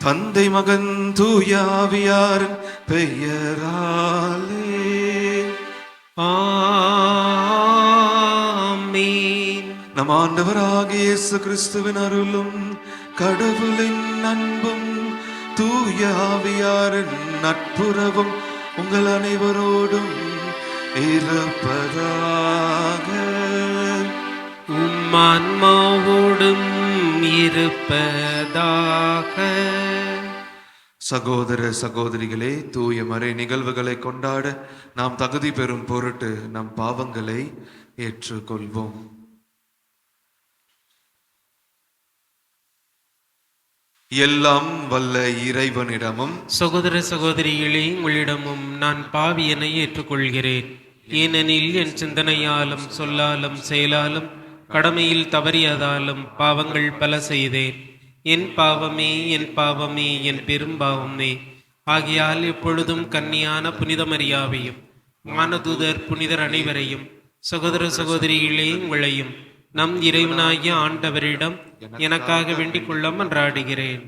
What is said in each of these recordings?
தந்தை மகன் தூயாவியாரின் பெயராலே ஆமென். நம் ஆண்டவராகிய இயேசு கிறிஸ்துவின் அருளும் கடவுளின் அன்பும் தூயாவியாரின் நட்புறவும் உங்கள் அனைவரோடும் இருப்பதாக. உம் ஆன்மாவோடும் இருப்பதாக. சகோதர சகோதரிகளே, தூய மறை நிகழ்வுகளை கொண்டாட நாம் தகுதி பெறும் பொருட்டு நம் பாவங்களை ஏற்றுக்கொள்வோம். எல்லாம் வல்ல இறைவனிடமும் சகோதர சகோதரிகளே, உங்களிடமும் நான் பாவியனை ஏற்றுக்கொள்கிறேன். ஏனெனில் என் சிந்தனையாலும் சொல்லாலும் செயலாலும் கடமையில் தவறியதாலும் பாவங்கள் பல செய்தேன். என் பாவமே, என் பாவமே, என் பெரும்பாவமே. ஆகையால் எப்பொழுதும் கன்னியான புனித மரியாவையும் வானதூதர் புனிதர் அனைவரையும் சகோதர சகோதரிகளே உங்களையும் நம் இறைவனாகிய ஆண்டவரிடம் எனக்காக வேண்டிக் கொள்ள மன்றாடுகிறேன்.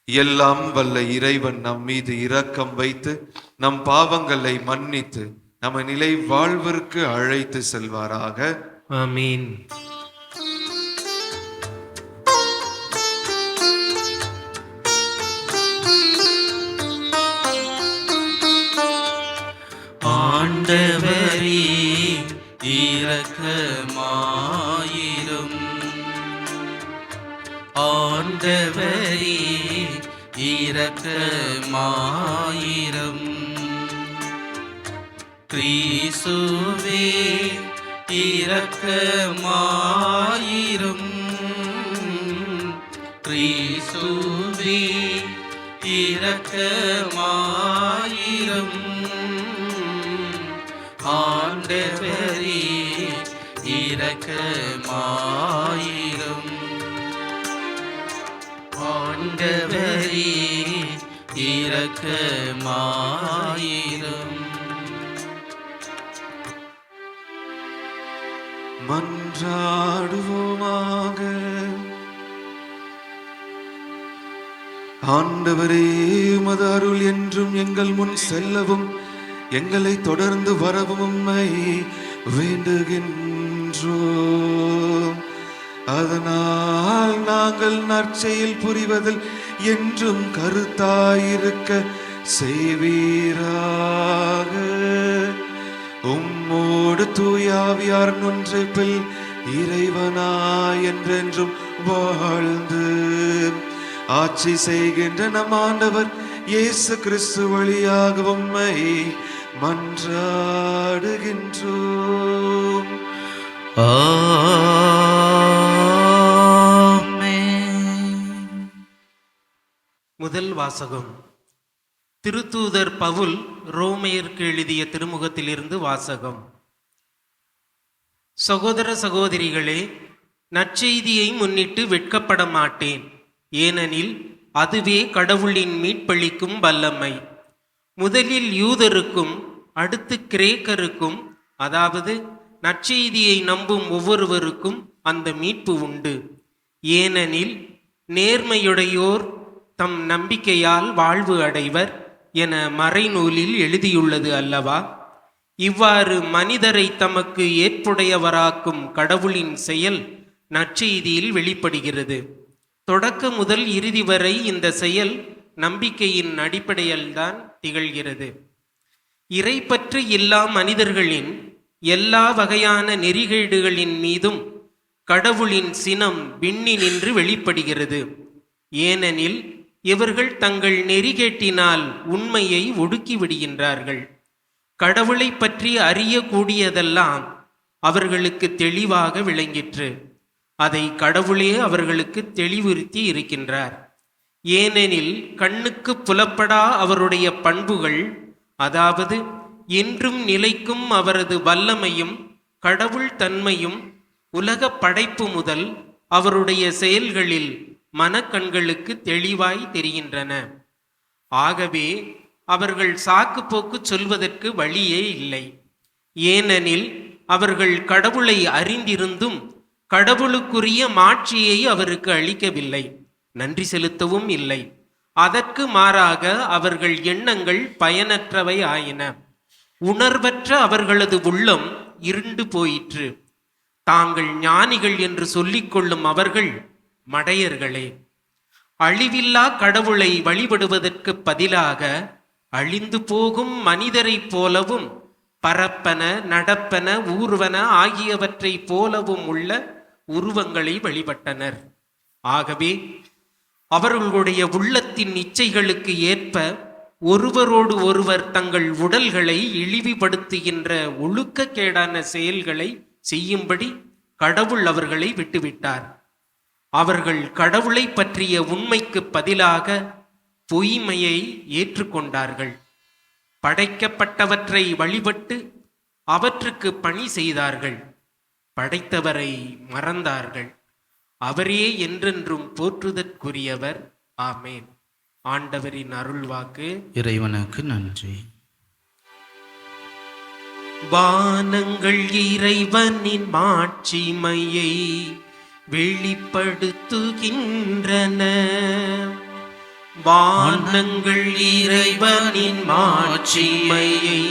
எல்லாம் வல்ல இறைவன் நம் மீது இரக்கம் வைத்து நம் பாவங்களை மன்னித்து நம்ம நிலை வாழ்விற்கு அழைத்து செல்வாராக. ஆமீன். ஆண்டவரே இரக்கமாயிரும். ஆண்டவரே இரக்கமாயிரும். கிறிஸ்துவே இரக்கமாயிரும். கிறிஸ்துவே இரக்கமாயிரும். ஆண்டவரே இரக்கமாயிரும். ஆண்டவரே இரக்கமாயிரும். மன்றாடுவோமாக. ஆண்டவரே, உமது அருள் என்றும் எங்கள் முன் செல்லவும் எங்களை தொடர்ந்து வரவும் உம்மை வேண்டுகின்றோம். அதனால் நாங்கள் நற்செயல் புரிவதில் என்றும் கருத்தாயிருக்க செய்வீராக. உம்மோடு தூயாவியார் ஒன்றைப்பில் இறைவனாய் என்றென்றும் வாழ்ந்து ஆட்சி செய்கின்ற நம் ஆண்டவர் இயேசு கிறிஸ்து வழியாக உம்மை மன்றாடுகின்றோம். முதல் வாசகம். திருத்தூதர் பவுல் ரோமையருக்கு எழுதிய திருமுகத்திலிருந்து வாசகம். சகோதர சகோதரிகளே, நற்செய்தியை முன்னிட்டு வெட்கப்பட மாட்டேன். ஏனெனில் அதுவே கடவுளின் மீட்பளிக்கும் வல்லமை. முதலில் யூதருக்கும் அடுத்து கிரேக்கருக்கும், அதாவது நற்செய்தியை நம்பும் ஒவ்வொருவருக்கும் அந்த மீட்பு உண்டு. ஏனெனில் நேர்மையுடையோர் தம் நம்பிக்கையால் வாழ்வு அடைவர் என மறைநூலில் எழுதியுள்ளது அல்லவா? இவ்வாறு மனிதரை தமக்கு ஏற்புடையவராக்கும் கடவுளின் செயல் நற்செய்தியில் வெளிப்படுகிறது. தொடக்க முதல் இறுதி வரை இந்த செயல் நம்பிக்கையின் அடிப்படையில்தான் திகழ்கிறது. இறைப்பற்று இல்லா மனிதர்களின் எல்லா வகையான நெறிகேடுகளின் மீதும் கடவுளின் சினம் விண்ணி நின்று வெளிப்படுகிறது. ஏனெனில் இவர்கள் தங்கள் நெறிகேட்டினால் உண்மையை ஒடுக்கி விடுகின்றார்கள். கடவுளை பற்றி அறியக்கூடியதெல்லாம் அவர்களுக்கு தெளிவாக விளங்கிற்று. அதை கடவுளே அவர்களுக்கு தெளிவுறுத்தி இருக்கின்றார். ஏனெனில் கண்ணுக்கு புலப்படா அவருடைய பண்புகள், அதாவது என்றும் நிலைக்கும் அவரது வல்லமையும் கடவுள் தன்மையும் உலக படைப்பு முதல் அவருடைய செயல்களில் மனக்கண்களுக்கு தெளிவாய் தெரிகின்றன. ஆகவே அவர்கள் சாக்கு போக்கு சொல்வதற்கு வழியே இல்லை. ஏனெனில் அவர்கள் கடவுளை அறிந்திருந்தும் கடவுளுக்குரிய மாட்சியை அவருக்கு அளிக்கவில்லை, நன்றி செலுத்தவும் இல்லை. அதற்கு மாறாக அவர்கள் எண்ணங்கள் பயனற்றவை ஆயின. உணர்வற்ற அவர்களது உள்ளம் இருண்டு போயிற்று. தாங்கள் ஞானிகள் என்று சொல்லிக் கொள்ளும் அவர்கள் மடையர்களே. அழிவில்லா கடவுளை வழிபடுவதற்கு பதிலாக அழிந்து போகும் மனிதரைப் போலவும் பரப்பன, நடப்பன, ஊர்வன ஆகியவற்றை போலவும் உள்ள உருவங்களை வழிபட்டனர். ஆகவே அவர்களுடைய உள்ளத்தின் இச்சைகளுக்கு ஏற்ப ஒருவரோடு ஒருவர் தங்கள் உடல்களை இழிவுபடுத்துகின்ற ஒழுக்கக்கேடான செயல்களை செய்யும்படி கடவுள் அவர்களை விட்டுவிட்டார். அவர்கள் கடவுளை பற்றிய உண்மைக்கு பதிலாக பொய்மையை ஏற்றுக்கொண்டார்கள். படைக்கப்பட்டவற்றை வழிபட்டு அவற்றுக்கு பணி செய்தார்கள். படைத்தவரை மறந்தார்கள். அவரே என்றென்றும் போற்றுதற்குரியவர். ஆமேன். ஆண்டவரின் அருள்வாக்கு. இறைவனுக்கு நன்றி. வானங்கள் இறைவனின் மாட்சிமையை வெளிப்படுத்துகின்றன. வானங்கள் இறைவனின் மாட்சிமையை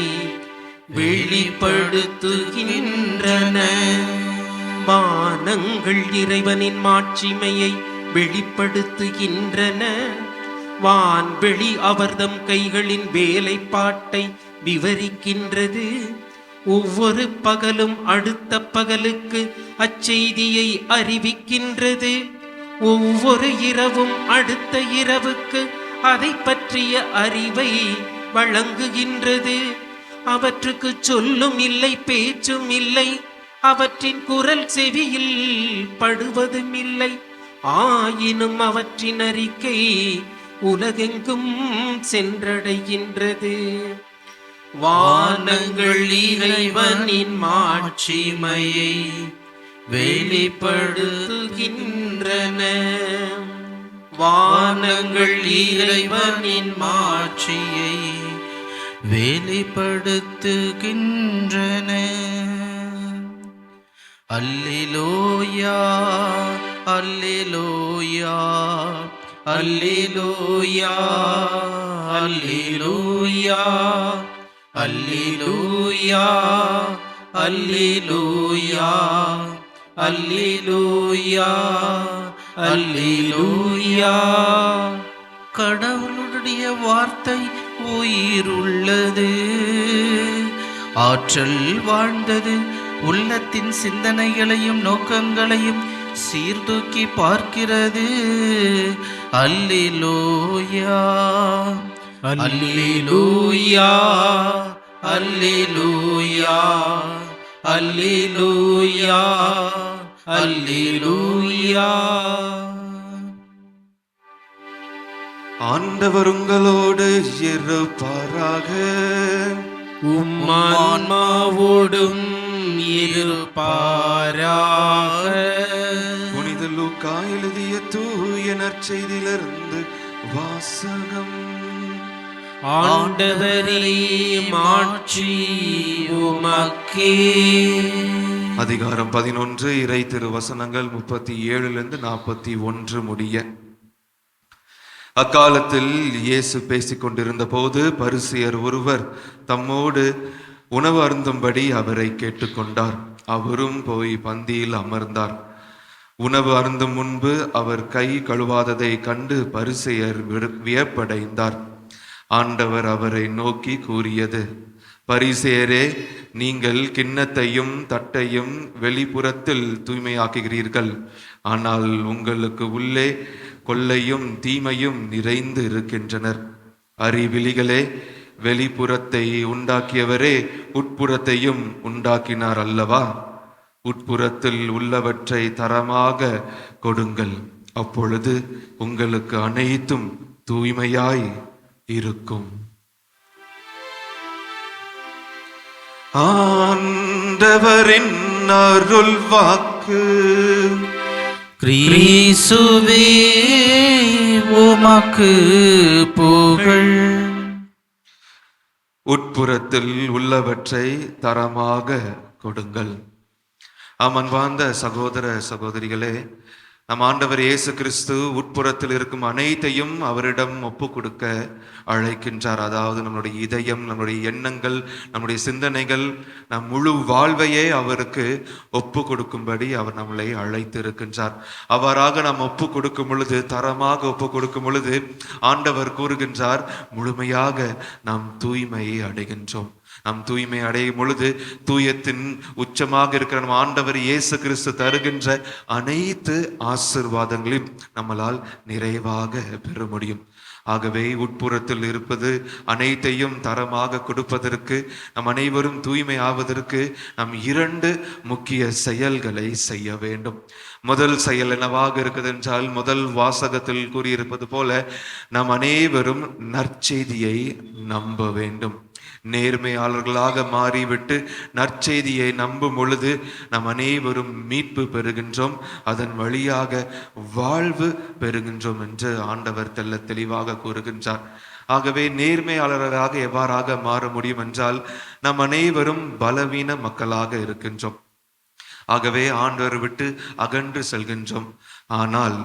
வெளிப்படுத்துகின்றன. வானங்கள் இறைவனின் மாட்சிமையை வெளிப்படுத்துகின்றன. வான்வெளி அவர்தம் கைகளின் வேலைப்பாட்டை விவரிக்கின்றது. ஒவ்வொரு பகலும் அடுத்த பகலுக்கு அச்செய்தியை அறிவிக்கின்றது. ஒவ்வொரு இரவும் அடுத்த இரவுக்கு அதை பற்றிய அறிவை வழங்குகின்றது. அவற்றுக்கு சொல்லும் இல்லை, பேச்சும் இல்லை. அவற்றின் குரல் செவியில் படுவதும் இல்லை. ஆயினும் அவற்றின் அறிக்கை உலகெங்கும் சென்றடைகின்றது. வானங்கள் இறைவனின் மாட்சிமையை வெளிப்படுத்துகின்றன. வானங்கள் இறைவனின் மாட்சியை வெளிப்படுத்துகின்றன. அல்லேலூயா, அல்லேலூயா, அல்லேலூயா, அல்லேலூயா, அல்லேலூயா, அல்லேலூயா, அல்லேலூயா, அல்லேலூயா. கடவுளுடைய வார்த்தை உயிருள்ளது, ஆற்றல் வாழ்ந்தது. உள்ளத்தின் சிந்தனைகளையும் நோக்கங்களையும் சீர்தூக்கி பார்க்கிறது. அல்லேலூயா, அல்லேலூயா, அல்லேலூயா, அல்லேலூயா, அல்லேலூயா. ஆண்டவர் உங்களோடு இருப்பாராக. உம்மான்மாவோடும் இருப்பாராக. புனித லூக்கா எழுதிய தூய நற்செய்தியிலிருந்து வாசகம். ஆண்டவரே மாட்சி உமக்கே. அதிகாரம் 11 இறை திருவசனங்கள் 37 41 முடிய. அக்காலத்தில் இயேசு பேசிக் கொண்டிருந்த போது பரிசேயர் ஒருவர் தம்மோடு உணவு அருந்தும்படி அவரை கேட்டுக்கொண்டார். அவரும் போய் பந்தியில் அமர்ந்தார். உணவு அருந்தும் முன்பு அவர் கை கழுவாததை கண்டு பரிசேயர் வியப்படைந்தார். ஆண்டவர் அவரை நோக்கி கூறியது, பரிசேயரே, நீங்கள் கிண்ணத்தையும் தட்டையும் வெளிப்புறத்தில் தூய்மையாக்குகிறீர்கள், ஆனால் உங்களுக்கு உள்ளே கொள்ளையும் தீமையும் நிறைந்து இருக்கின்றனர். அறிவிலிகளே, வெளிப்புறத்தை உண்டாக்கியவரே உட்புறத்தையும் உண்டாக்கினார் அல்லவா? உட்புறத்தில் உள்ளவற்றை தரமாக கொடுங்கள், அப்பொழுது உங்களுக்கு அனைத்தும் தூய்மையாய் இருக்கும். ஆண்டவரின் அருள் வாக்கு. கிறிஸ்துவே உமக்கு புகழ். உட்புறத்தில் உள்ளவற்றை தரமாக கொடுங்கள். அன்பார்ந்த சகோதர சகோதரிகளே, நம் ஆண்டவர் இயேசு கிறிஸ்து உட்புறத்தில் இருக்கும் அனைத்தையும் அவரிடம் ஒப்பு கொடுக்க அழைக்கின்றார். அதாவது நம்முடைய இதயம், நம்முடைய எண்ணங்கள், நம்முடைய சிந்தனைகள், நம் முழு வாழ்வையே அவருக்கு ஒப்பு கொடுக்கும்படி அவர் நம்மளை அழைத்து இருக்கின்றார். அவ்வாறாக நாம் ஒப்பு கொடுக்கும் பொழுது, தரமாக ஒப்பு கொடுக்கும் பொழுது ஆண்டவர் கூறுகின்றார், முழுமையாக நாம் தூய்மையை அடைகின்றோம். நாம் தூய்மை அடையும் பொழுது தூயத்தின் உச்சமாக இருக்கிற நம் ஆண்டவர் இயேசு கிறிஸ்து தருகின்ற அனைத்து ஆசீர்வாதங்களையும் நம்மளால் நிறைவாக பெற முடியும். ஆகவே உட்புறத்தில் இருப்பது அனைத்தையும் தரமாக கொடுப்பதற்கு, நம் அனைவரும் தூய்மை ஆவதற்கு நாம் 2 முக்கிய செயல்களை செய்ய வேண்டும். முதல் செயல் என்னவாக இருக்குது என்றால், முதல் வாசகத்தில் கூறியிருப்பது போல நாம் அனைவரும் நற்செய்தியை நம்ப வேண்டும். நேர்மையாளர்களாக மாறிவிட்டு நற்செய்தியை நம்பும் பொழுது நாம் அனைவரும் மீட்பு பெறுகின்றோம், அதன் வழியாக வாழ்வு பெறுகின்றோம் என்று ஆண்டவர் தெளிவாக கூறுகின்றார். ஆகவே நேர்மையாளர்களாக எவ்வாறாக மாற முடியும் என்றால், நாம் அனைவரும் பலவீன மக்களாக இருக்கின்றோம். ஆகவே ஆண்டவர் விட்டு அகன்று செல்கின்றோம். ஆனால்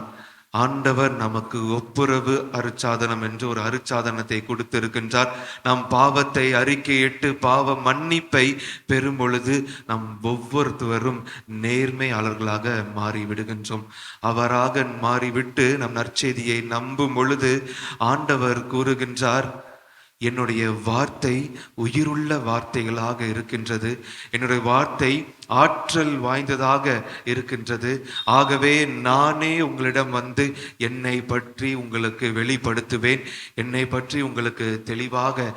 ஆண்டவர் நமக்கு ஒப்புரவு அருட்சாதனம் என்று ஒரு அருட்சாதனத்தை கொடுத்திருக்கின்றார். நாம் பாவத்தை அறிக்கையிட்டு பாவ மன்னிப்பை பெறும் பொழுது நாம் ஒவ்வொருத்தவரும் நேர்மையாளர்களாக மாறிவிடுகின்றோம். அவராக மாறிவிட்டு நம் நற்செய்தியை நம்பும் பொழுது ஆண்டவர் கூறுகின்றார், என்னுடைய வார்த்தை உயிருள்ள வார்த்தைகளாக இருக்கின்றது, என்னுடைய வார்த்தை ஆற்றல் வாய்ந்ததாக இருக்கின்றது. ஆகவே நானே உங்களிடம் வந்து என்னை பற்றி உங்களுக்கு வெளிப்படுத்துவேன், என்னை பற்றி உங்களுக்கு தெளிவாக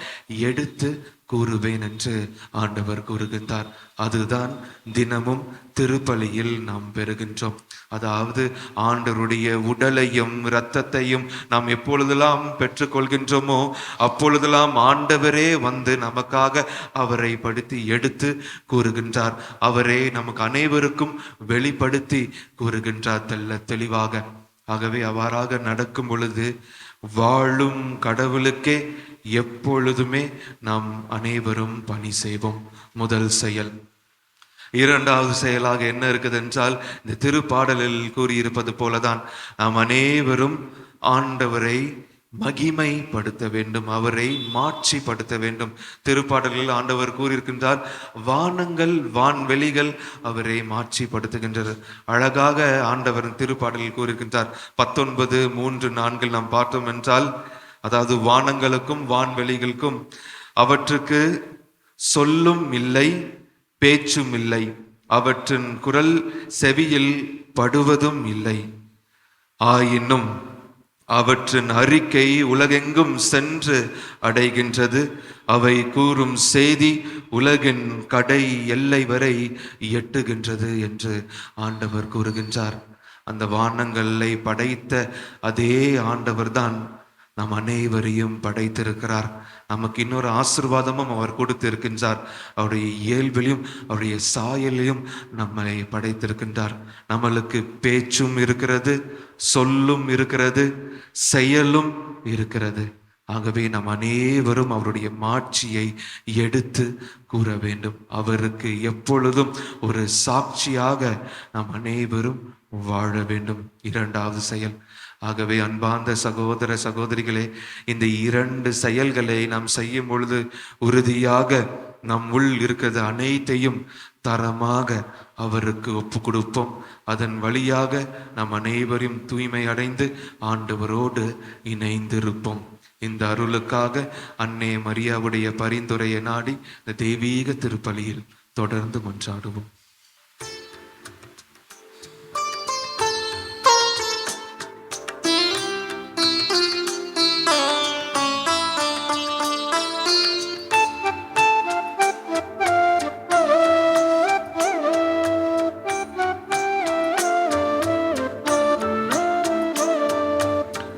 எடுத்து கூறுவேன் என்று ஆண்டவர் கூறுகின்றார். அதுதான் தினமும் திருப்பலியில் நாம் பெறுகின்றோம். அதாவது ஆண்டவருடைய உடலையும் இரத்தத்தையும் நாம் எப்பொழுதெல்லாம் பெற்றுக்கொள்கின்றோமோ அப்பொழுதெல்லாம் ஆண்டவரே வந்து நமக்காக அவரை படுத்தி எடுத்து கூறுகின்றார். அவரே நமக்கு அனைவருக்கும் வெளிப்படுத்தி கூறுகின்றார் தெளிவாக. ஆகவே அவ்வாறாக நடக்கும் பொழுது வாழும் கடவுளுக்கே எப்பொழுதுமே நாம் அனைவரும் பணி செய்வோம். முதல் செயல். இரண்டாவது செயலாக என்ன இருக்குது என்றால், இந்த திருப்பாடலில் கூறியிருப்பது போலதான் நாம் அனைவரும் ஆண்டவரை மகிமைப்படுத்த வேண்டும், அவரை மாட்சிப்படுத்த வேண்டும். திருப்பாடலில் ஆண்டவர் கூறியிருக்கின்றார், வானங்கள் வான்வெளிகள் அவரை மாட்சிப்படுத்துகின்றது. அழகாக ஆண்டவர் திருப்பாடலில் கூறியிருக்கின்றார். 19:3-4 நாம் பார்த்தோம் என்றால், அதாவது வானங்களுக்கும் வான்வெளிகளுக்கும் அவற்றுக்கு சொல்லும் இல்லை, பேச்சும் இல்லை, அவற்றின் குரல் செவியில் படுவதும் இல்லை. ஆயினும் அவற்றின் அறிக்கை உலகெங்கும் சென்று அடைகின்றது, அவை கூறும் செய்தி உலகின் கடை எல்லை வரை எட்டுகின்றது என்று ஆண்டவர் கூறுகின்றார். அந்த வானங்களை படைத்த அதே ஆண்டவர் தான் நம் அனைவரையும் படைத்திருக்கிறார். நமக்கு இன்னொரு ஆசீர்வாதமும் அவர் கொடுத்திருக்கின்றார். அவருடைய இயல்பிலையும் அவருடைய சாயலையும் நம்மை படைத்திருக்கின்றார். நம்மளுக்கு பேச்சும் இருக்கிறது, சொல்லும் இருக்கிறது, செயலும் இருக்கிறது. ஆகவே நாம் அனைவரும் அவருடைய மாட்சியை எடுத்து கூற வேண்டும். அவருக்கு எப்பொழுதும் ஒரு சாட்சியாக நாம் அனைவரும் வாழ வேண்டும். இரண்டாவது செயல். ஆகவே அன்பார்ந்த சகோதர சகோதரிகளே, இந்த 2 செயல்களை நாம் செய்யும் பொழுது உறுதியாக நம் உள் இருக்கிறது அனைத்தையும் தரமாக அவருக்கு ஒப்பு கொடுப்போம். அதன் வழியாக நாம் அனைவரும் தூய்மை அடைந்து ஆண்டவரோடு இணைந்திருப்போம். இந்த அருளுக்காக அன்னை மரியாவுடைய பரிந்துரையை நாடி இந்த தெய்வீக திருப்பலியில் தொடர்ந்து மன்றாடுவோம்.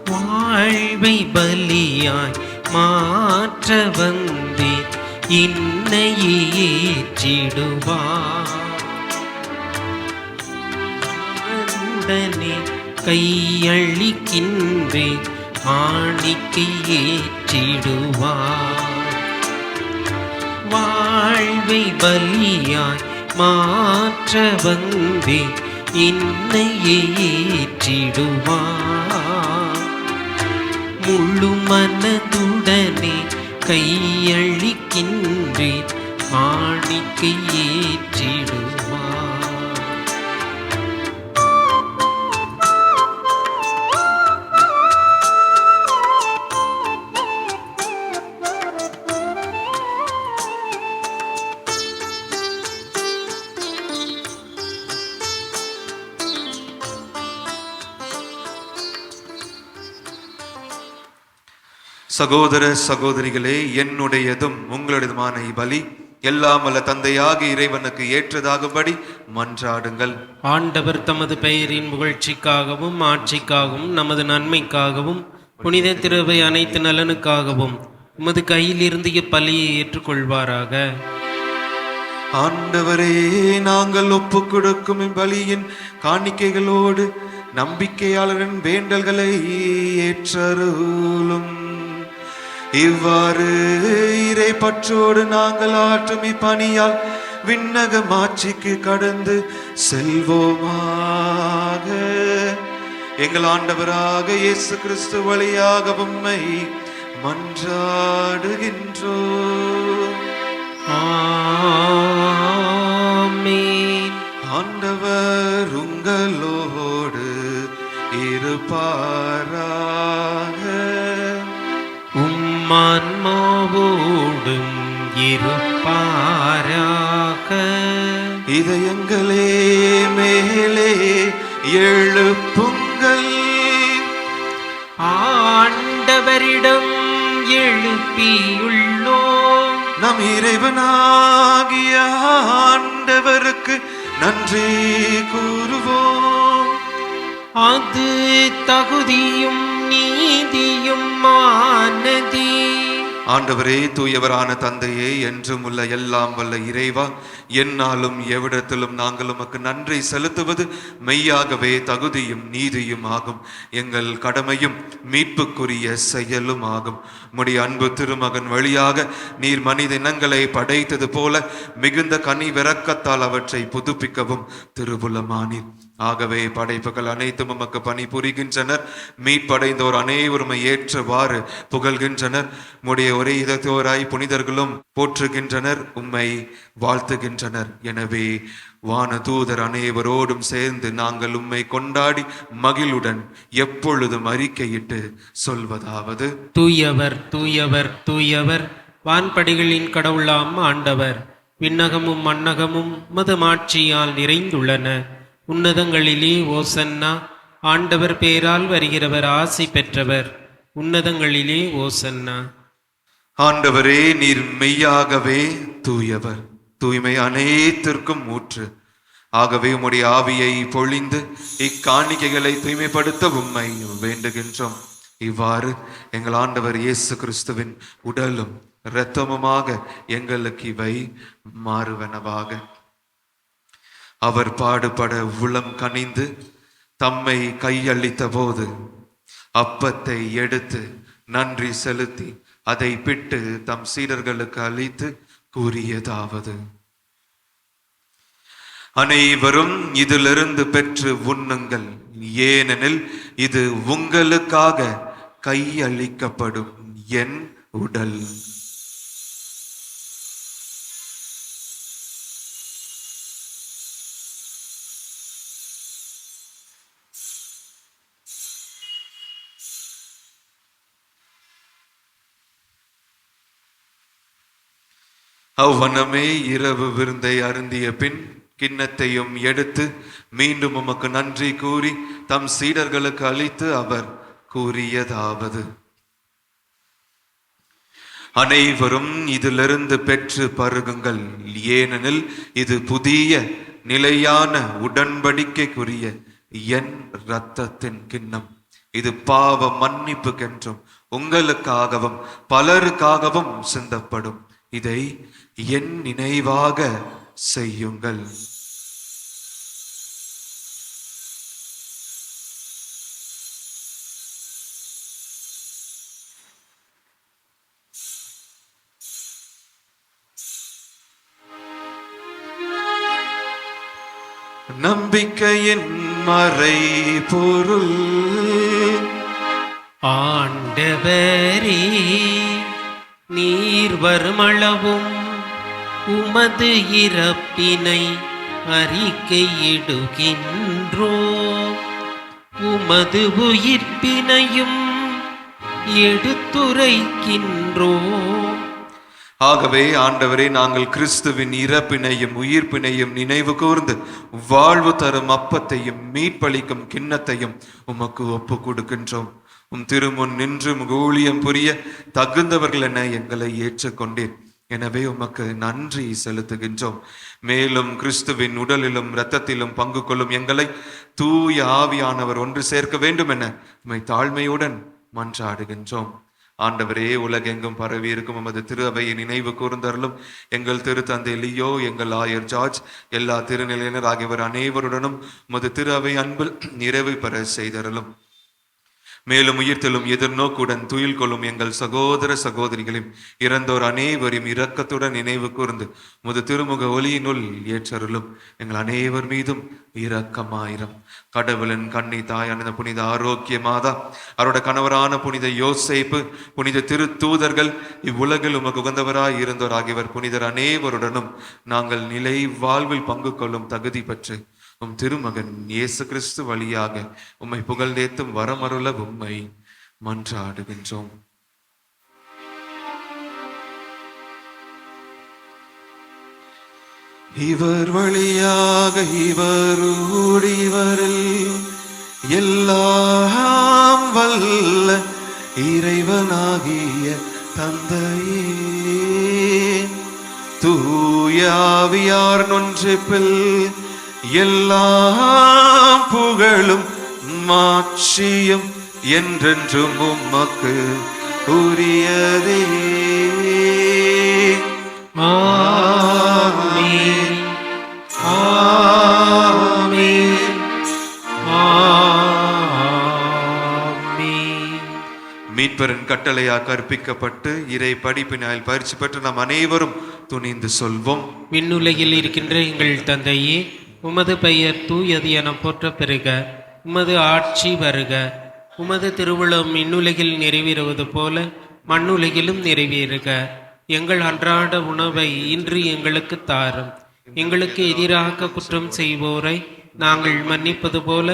வாழ்வை பலியாய் மாற்ற வந்தேன், என்னையே ஏற்றிடுவார். உடனே கையளிக்கின்றேன், காணிக்கை ஏற்றிடுவார். வாழ்வை பலியாய் மாற்ற வந்தேன், என்னையே ஏற்றிடுவார். முழு மனதுடனே கையளிக்கின்றேன், காணிக்கை ஏற்றிடுவார். சகோதர சகோதரிகளே, என்னுடையதும் உங்களுடையதுமான பலி எல்லாம் வல்ல தந்தையாக இறைவனுக்கு ஏற்றதாகும்படி மன்றாடுங்கள். ஆண்டவர் தமது பெயரின் புகழ்ச்சிக்காகவும் ஆட்சிக்காகவும் நமது நன்மைக்காகவும் புனித திருவை அனைத்து நலனுக்காகவும் உமது கையில் இருந்து இப்பலியை ஏற்றுக்கொள்வாராக. ஆண்டவரே, நாங்கள் ஒப்பு கொடுக்கும் இப்பலியின் காணிக்கைகளோடு நம்பிக்கையாளரின் வேண்டல்களை ஏற்றருளும். இவ்வாறு இறை பற்றோடு நாங்கள் ஆற்றும் இப்பணியால் விண்ணக மாட்சிக்கு கடந்து செல்வோமாக. எங்கள் ஆண்டவராக இயேசு கிறிஸ்து வழியாக உம்மை மன்றாடுகின்றோம். ஆமென். ஆண்டவர் உங்களோடு இருப்பாராக. உம்மான்மாவோடும் இருப்பாராக. இதயங்களே மேலே எழுப்புங்கள், ஆண்டவரிடம் எழுப்பியுள்ளோம். நம் இறைவனாகிய ஆண்டவருக்கு நன்றி கூறுவோம். அது தகுதியும் நீதியும் ஆனதே. ஆண்டவரே, தூயவரான தந்தையே, என்றும் உள்ள எல்லாம் வல்ல இறைவா, எந்நாளும் எவ்விடத்திலும் நாங்கள் உமக்கு நன்றி செலுத்துவது மெய்யாகவே தகுதியும் நீதியும் ஆகும். எங்கள் கடமையும் மீட்புக்குரிய செயலும் ஆகும். உம்முடைய அன்பு திருமகன் வழியாக நீர் மனித இனங்களை படைத்தது போல மிகுந்த கனி விரக்கத்தால் அவற்றை புதுப்பிக்கவும் திருவுளமானீர். ஆகவே படைப்புகள் அனைத்தும் உமக்கு பணி புரிகின்றனர். மீட்படைந்தோர் அனைவருமை ஏற்றவாறு புகழ்கின்றனர். உம்முடைய ஒரே இதத்தோராய் புனிதர்களும் போற்றுகின்றனர், உம்மை வாழ்த்துகின்றனர். எனவே வானதூதர் அனைவரோடும் சேர்ந்து நாங்கள் உம்மை கொண்டாடி மகிழுடன் எப்பொழுதும் அறிக்கையிட்டு சொல்வதாவது: தூயவர் தூயவர் தூயவர், வான்படிகளின் கடவுளாம் ஆண்டவர். விண்ணகமும் மண்ணகமும் உமது மாட்சியால் நிறைந்துள்ளன. உன்னதங்களிலே ஓசன்னா. ஆண்டவர் பேரால் வருகிறவர் ஆசி பெற்றவர். உன்னதங்களிலே ஓசன்னா. ஆண்டவரே, நீர் மெய்யாகவே தூயவர், தூய்மை அனைத்திற்கும் ஊற்று. ஆகவே உம்முடைய ஆவியை பொழிந்து இக்காணிக்கைகளை தூய்மைப்படுத்த உம்மை வேண்டுகின்றோம். இவ்வாறு எங்கள் ஆண்டவர் இயேசு கிறிஸ்துவின் உடலும் இரத்தமுமாக எங்களுக்கு இவை மாறுவனவாக. அவர் பாடுபட உளம் கனிந்து தம்மை கையளித்த போது அப்பத்தை எடுத்து நன்றி செலுத்தி அதை பிட்டு தம் சீடர்களுக்கு அளித்து கூறியதாவது: அனைவரும் இதிலிருந்து பெற்று உண்ணுங்கள், ஏனெனில் இது உங்களுக்காக கையளிக்கப்படும் என் உடல். அவ்வனமே இரவு விருந்தை அருந்திய பின் கிண்ணத்தையும் எடுத்து மீண்டும் உமக்கு நன்றி கூறி தம் சீடர்களுக்கு அளித்து அவர் கூறியதாவது: அனைவரும் இதிலிருந்து பெற்று பருகுங்கள், ஏனெனில் இது புதிய நிலையான உடன்படிக்கைக்குரிய என் இரத்தத்தின் கிண்ணம். இது பாவ மன்னிப்புக்கென்றும் உங்களுக்காகவும் பலருக்காகவும் சிந்தப்படும். இதை என் நினைவாக செய்யுங்கள். நம்பிக்கையின் மறை பொருள். ஆண்டவரே, நீர் வருமளவும் உமது இறப்பினை அறிக்கையிடுகின்றோம், உமது உயிர்ப்பினையும் எடுத்துரைக்கின்றோம். ஆகவே ஆண்டவரே, நாங்கள் கிறிஸ்துவின் இறப்பினையும் உயிர்ப்பினையும் நினைவு கூர்ந்து வாழ்வு தரும் அப்பத்தையும் மீட்பளிக்கும் கிண்ணத்தையும் உமக்கு ஒப்பு கொடுக்கின்றோம். உம் திருமுன் நின்று ஊழியம் புரிய தகுந்தவர்கள் என எங்களை ஏற்றுக்கொண்டேன். எனவே உமக்கு நன்றி செலுத்துகின்றோம். மேலும் கிறிஸ்துவின் உடலிலும் இரத்தத்திலும் பங்கு கொள்ளும் எங்களை தூய ஆவியானவர் ஒன்று சேர்க்க வேண்டும் என உம்மை தாழ்மையுடன் மன்றாடுகின்றோம். ஆண்டவரே, உலகெங்கும் பரவி இருக்கும் உமது திரு அவையை நினைவு கூர்ந்தருளும். எங்கள் திருத்தந்தை லியோ, எங்கள் ஆயர் ஜார்ஜ், எல்லா திருநிலையினர் ஆகியவர் அனைவருடனும் உமது திரு அவை அன்பில் நிறைவு பெற செய்தருளும். மேலும் உயிர்த்தெழும் எதிர்நோக்குடன் துயில் கொள்ளும் எங்கள் சகோதர சகோதரிகளையும் இறந்தோர் அனைவரையும் இரக்கத்துடன் நினைவு கூர்ந்து முது திருமுக ஒளியினுள் ஏற்றருளும். எங்கள் அனைவர் மீதும் இரக்கமாயிரம். கடவுளின் கன்னி தாயான புனித ஆரோக்கிய மாதா, அவரோட கணவரான புனித யோசேப்பு, புனித திரு தூதர்கள், இவ்வுலகில் உமக்கு உகந்தவராய் இருந்தோர் ஆகியவர் புனிதர் அனைவருடனும் நாங்கள் நிலை வாழ்வில் பங்கு கொள்ளும் தகுதி பெற்று உம் திருமகன் இயேசு கிறிஸ்து வழியாக உம்மை புகழ்ந்தேத்தும் வரமருள உம்மை மன்றாடுகின்றோம். இவர் வழியாக இவரோடு இவரில் எல்லாம் வல்ல இறைவனாகிய தந்தையே, தூய ஆவியார் ஒன்றிப்பில் எல்லாம் புகழும் மாட்சியும் என்றென்றும் உமக்கு உரியதே. ஆமென், ஆமென், ஆமென். மீட்பரின் கட்டளையாக கற்பிக்கப்பட்டு இறை படிப்பினால் பயிற்சி பெற்று நாம் அனைவரும் துணிந்து சொல்வோம். விண்ணுலகில் இருக்கின்ற எங்கள் தந்தையே, உமது பெயர் தூயது என போற்ற பெறுக. உமது ஆட்சி வருக. உமது திருவுளம் விண்ணுலகில் நிறைவேறுவது போல மண்ணுலகிலும் நிறைவேறுக. எங்கள் அன்றாட உணவை இன்று எங்களுக்கு தாரும். எங்களுக்கு எதிராக குற்றம் செய்வோரை நாங்கள் மன்னிப்பது போல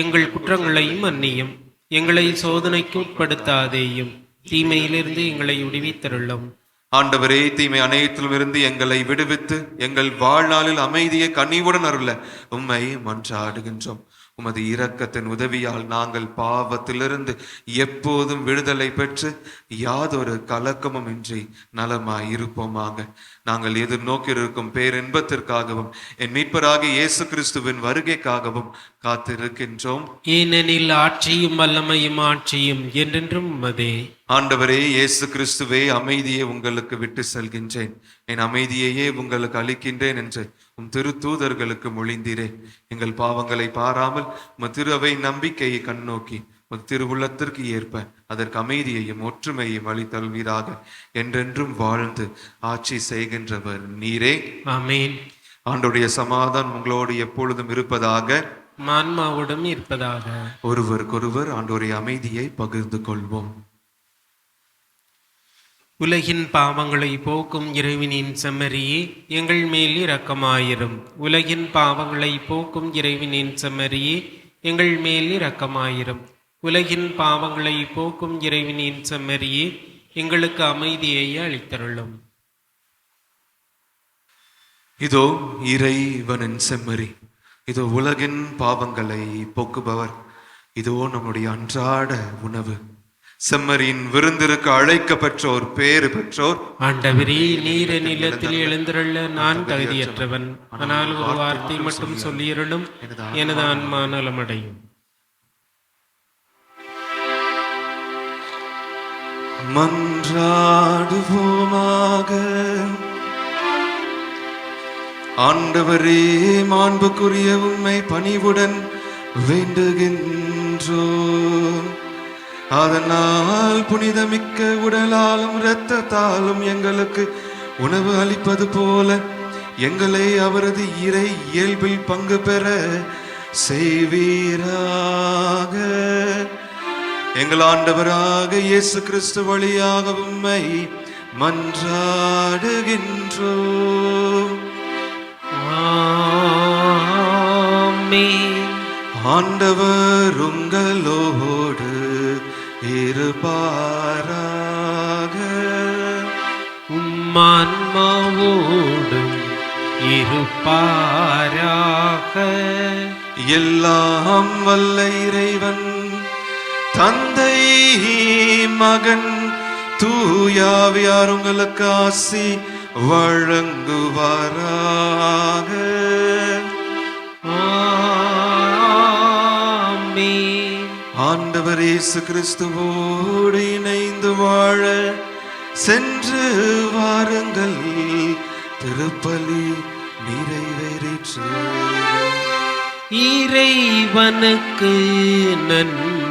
எங்கள் குற்றங்களையும் மன்னியும். எங்களை சோதனைக்கு உட்படுத்தாதேயும், தீமையிலிருந்து எங்களை விடுவித்தருளும். ஆண்டவரே, தீமை அனைத்திலும் இருந்து எங்களை விடுவித்து எங்கள் வாழ்நாளில் அமைதியை கனிவுடன் அருள உம்மை மன்றாடுகின்றோம். உமது இரக்கத்தின் உதவியால் நாங்கள் பாவத்திலிருந்து எப்போதும் விடுதலை பெற்று யாதொரு கலக்கமும் இன்றி நலமாய் இருப்போமாக. நாங்கள் எதிர்நோக்கியிருக்கும் பேரின்பத்திற்காகவும் என் மீட்பராகிய இயேசு கிறிஸ்துவின் வருகைக்காகவும் காத்திருக்கின்றோம். ஏனெனில் ஆட்சியும் வல்லமையும் ஆட்சியும் என்றென்றும் உமதே. ஆண்டவரே இயேசு கிறிஸ்துவே, அமைதியை உங்களுக்கு விட்டு செல்கின்றேன், என் அமைதியையே உங்களுக்கு அளிக்கின்றேன் என்று உம் திரு தூதர்களுக்கு மொழிந்தீரே. எங்கள் பாவங்களை பாராமல் உம் திரு அவை நம்பிக்கையை கண்ணோக்கி உம் திருவுள்ளத்திற்கு ஏற்ப அதற்கு அமைதியையும் ஒற்றுமையையும் அளித்தல்வீராக. என்றென்றும் வாழ்ந்து ஆட்சி செய்கின்றவர் நீரே. ஆமென். ஆண்டவருடைய சமாதானம் உங்களோடு எப்பொழுதும் இருப்பதாக, ஆன்மாவுடன் இருப்பதாக. ஒருவருக்கொருவர் ஆண்டவருடைய அமைதியை பகிர்ந்து கொள்வோம். உலகின் பாவங்களை போக்கும் இறைவனின் செம்மறியே, எங்கள் மேல் இரக்கமாயிரும். உலகின் பாவங்களை போக்கும் இறைவனின் செம்மறியே, எங்கள் மேல் இரக்கமாயிரும். உலகின் பாவங்களை போக்கும் இறைவனின் செம்மறியே, எங்களுக்கு அமைதியை அளித்தருளும். இதோ இறைவனின் செம்மறி, இதோ உலகின் பாவங்களை போக்குபவர், இதோ நம்முடைய அன்றாட உணவு. செம்மறியின் விருந்திற்கு அழைக்க பெற்றோர் பேறு பெற்றோர். ஆண்டவரே, நீர் நிலத்தில் எழுந்திருள்ள நான் தகுதியற்றவன், ஆனால் ஒரு வார்த்தை மட்டும் சொல்லியருளும், எனது ஆன்மா நலமடையும். மன்றாடுவோமாக. ஆண்டவரே, மாண்புக்குரிய உம்மை பணிவுடன் வேண்டுகின்றோம். அதனால் புனிதமிக்க உடலாலும் இரத்தத்தாலும் எங்களுக்கு உணவு அளிப்பது போல எங்களை அவரது இறை இயல்பில் பங்கு பெற செய்வீராக. எங்கள் ஆண்டவராக இயேசு கிறிஸ்து வழியாக உம்மை மன்றாடுகின்றோம். ஆமென். ஆண்டவர் உங்களோடு இருப்பாராக. உம்மான்மாவோடும் இருப்பாராக. எல்லாம் வல்ல இறைவன் தந்தை மகன் தூயாவியார் உங்களுக்கு ஆசி வழங்குவாராக. ஆமென். ஆண்டவர் இயேசு கிறிஸ்துவோடு இணைந்து வாழ சென்று வாருங்கள். திருப்பலி நிறைவேறிற்று. இறைவனுக்கு நன்றி.